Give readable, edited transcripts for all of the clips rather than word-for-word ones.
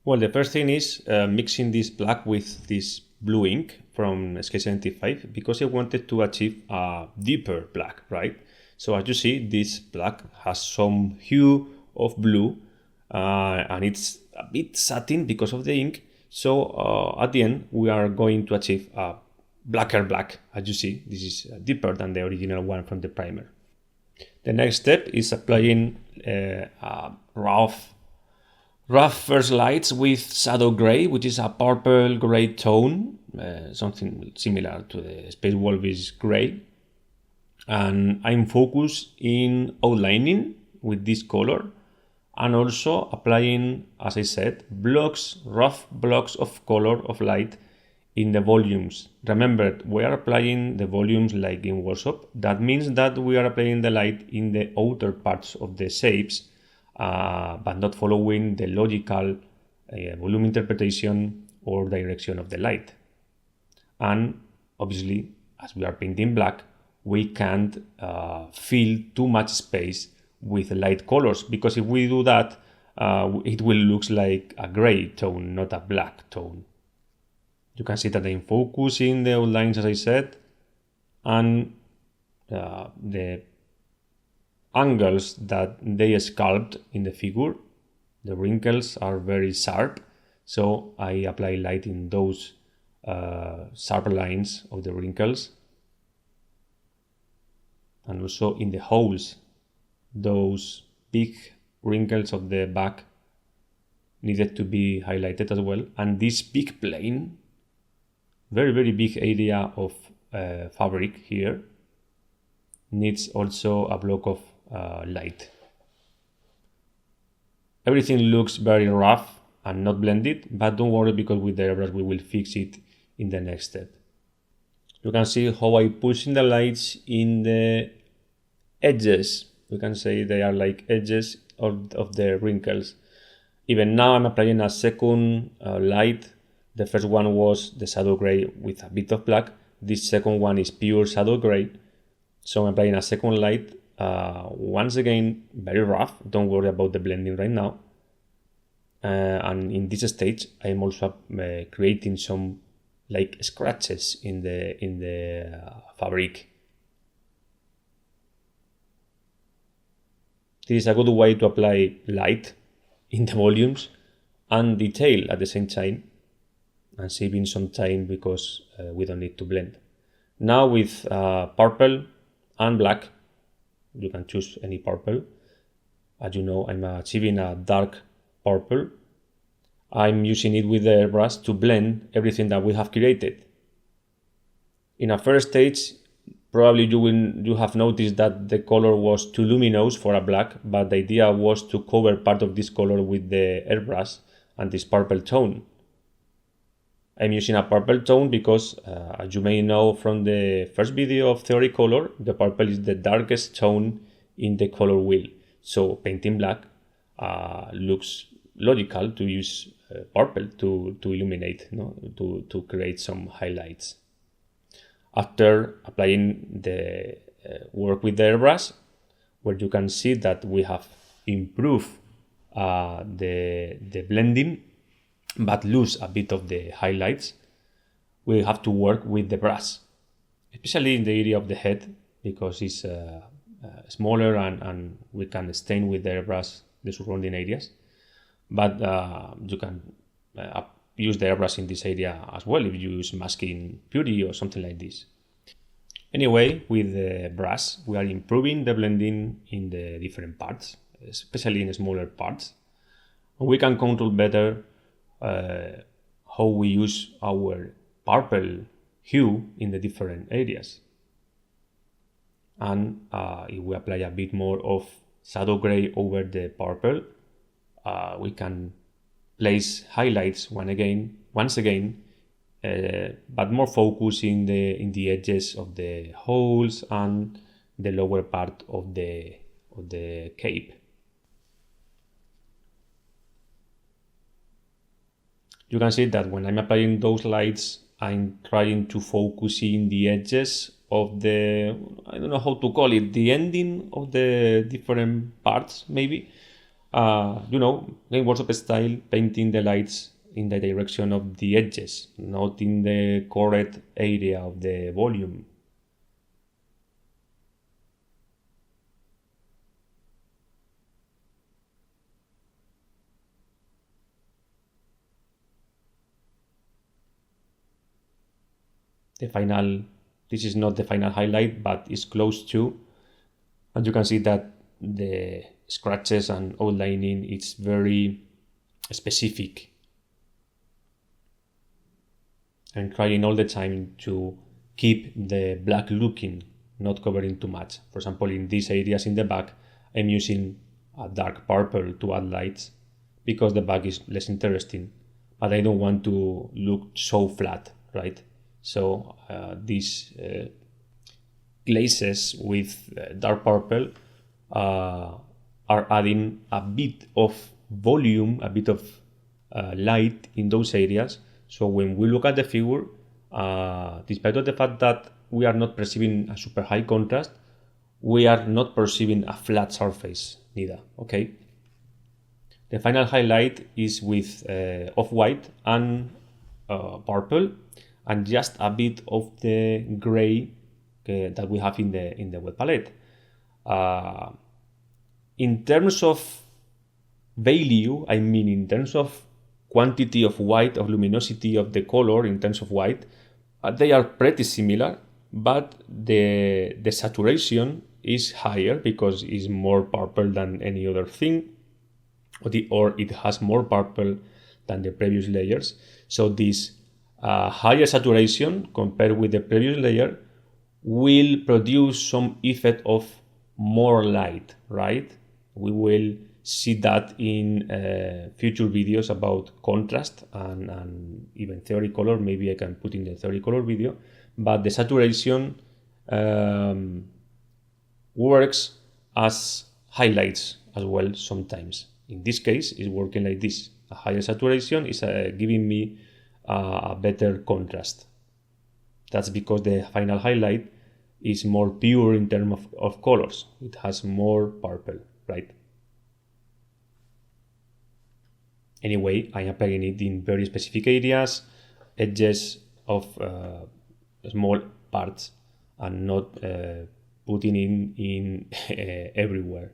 Well, the first thing is mixing this black with this blue ink from Sketch75 because I wanted to achieve a deeper black, right? So as you see, this black has some hue of blue and it's a bit satin because of the ink. So at the end, we are going to achieve a blacker black. As you see, this is deeper than the original one from the primer. The next step is applying a rough first lights with shadow gray, which is a purple gray tone, something similar to the Space Wolfish gray. And I'm focused in outlining with this color and also applying, as I said, rough blocks of color of light in the volumes. Remember, we are applying the volumes like in Workshop. That means that we are applying the light in the outer parts of the shapes, but not following the logical volume interpretation or direction of the light. And obviously, as we are painting black, we can't fill too much space with light colors, because if we do that, it will look like a gray tone, not a black tone. You can see that I'm focusing the outlines, as I said, and the angles that they sculpt in the figure, the wrinkles are very sharp, so I apply light in those sharp lines of the wrinkles, and also in the holes. Those big wrinkles of the back needed to be highlighted as well, and this big plane, very big area of fabric here, needs also a block of light. Everything looks very rough and not blended, but don't worry, because with the airbrush we will fix it in the next step. You can see how I push in the lights in the edges. We can say they are like edges of the wrinkles. Even now I'm applying a second light. The first one was the shadow gray with a bit of black. This second one is pure shadow gray. So I'm applying a second light. Once again, very rough. Don't worry about the blending right now. And in this stage, I'm also creating some like scratches in the fabric. This is a good way to apply light in the volumes and detail at the same time, and saving some time because we don't need to blend. Now with purple and black, you can choose any purple. As you know, I'm achieving a dark purple. I'm using it with the airbrush to blend everything that we have created. In a first stage, probably you have noticed that the color was too luminous for a black, but the idea was to cover part of this color with the airbrush and this purple tone. I'm using a purple tone because, as you may know from the first video of Theory Color, the purple is the darkest tone in the color wheel. So painting black looks logical to use purple to illuminate, to create some highlights. After applying the work with the airbrush, where you can see that we have improved the blending, but lose a bit of the highlights, we have to work with the brush, especially in the area of the head, because it's smaller and we can stain with the airbrush the surrounding areas. But you can use the airbrush in this area as well if you use masking purity or something like this. Anyway, with the brush, we are improving the blending in the different parts, especially in smaller parts. We can control better how we use our purple hue in the different areas. And if we apply a bit more of shadow gray over the purple, we can place highlights once again, but more focus in the edges of the holes and the lower part of the cape. You can see that when I'm applying those lights, I'm trying to focus in the edges of the, I don't know how to call it, the ending of the different parts maybe, Game Workshop style, painting the lights in the direction of the edges, not in the correct area of the volume. This is not the final highlight, but it's close to, and you can see that the scratches and outlining is very specific. I'm trying all the time to keep the black looking, not covering too much. For example, in these areas in the back, I'm using a dark purple to add lights because the back is less interesting, but I don't want to look so flat, right? So these glazes with dark purple are adding a bit of volume, a bit of light in those areas. So when we look at the figure, despite of the fact that we are not perceiving a super high contrast, we are not perceiving a flat surface neither, okay? The final highlight is with off-white and purple, and just a bit of the gray that we have in the wet palette. In terms of value, I mean in terms of quantity of white, of luminosity of the color in terms of white, they are pretty similar, but the saturation is higher because it's more purple than any other thing, or it has more purple than the previous layers. So this higher saturation compared with the previous layer will produce some effect of more light, right? We will see that in future videos about contrast and even theory color. Maybe I can put in the theory color video, but the saturation works as highlights as well sometimes. In this case, it's working like this. A higher saturation is giving me a better contrast. That's because the final highlight is more pure in terms of colors. It has more purple, right? Anyway, I am applying it in very specific areas, edges of small parts, and not putting in everywhere.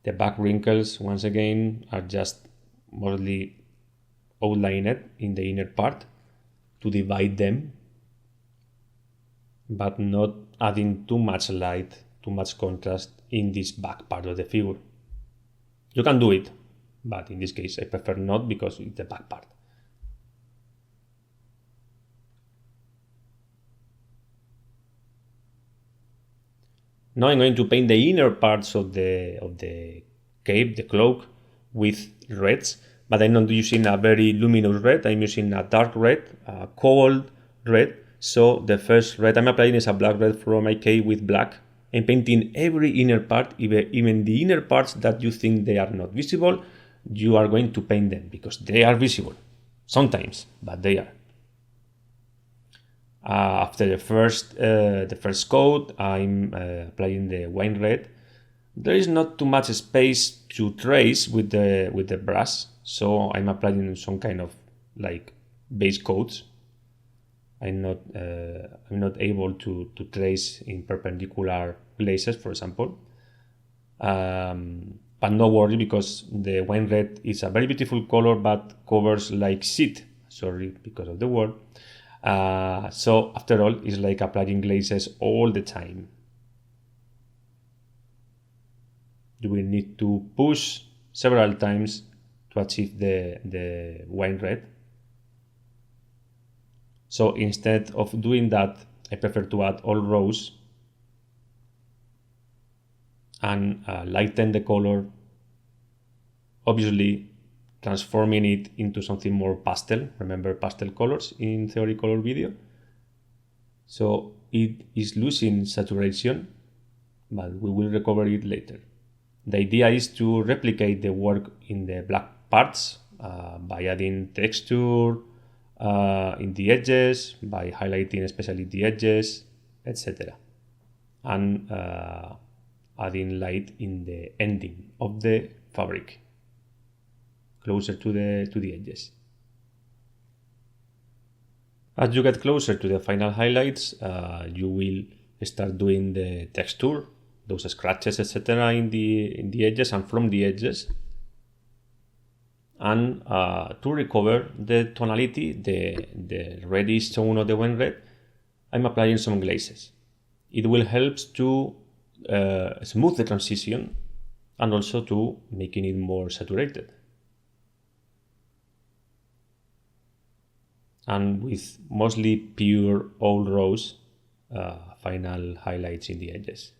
The back wrinkles, once again, are just mostly outlined in the inner part to divide them, but not adding too much light, too much contrast in this back part of the figure. You can do it, but in this case I prefer not because it's the back part. Now I'm going to paint the inner parts of the cape, the cloak, with reds, but I'm not using a very luminous red. I'm using a dark red, a cold red. So the first red I'm applying is a black red from my cape with black. I'm painting every inner part, even the inner parts that you think they are not visible, you are going to paint them because they are visible. Sometimes, but they are. After the first coat, I'm applying the wine red. There is not too much space to trace with the brush, so I'm applying some kind of like base coats. I'm not able to trace in perpendicular places, for example. But no worry, because the wine red is a very beautiful color, but covers like shit. Sorry because of the word. So after all, it's like applying glazes all the time. You will need to push several times to achieve the wine red. So instead of doing that, I prefer to add all rows and lighten the color, obviously transforming it into something more pastel. Remember pastel colors in theory color video? So it is losing saturation, but we will recover it later. The idea is to replicate the work in the black parts by adding texture in the edges, by highlighting especially the edges, etc. and adding light in the ending of the fabric, closer to the edges. As you get closer to the final highlights, you will start doing the texture, those scratches, etc. in the edges and from the edges. And to recover the tonality, the reddish tone of the wine red, I'm applying some glazes. It will help to smooth the transition and also to making it more saturated. And with mostly pure old rose final highlights in the edges.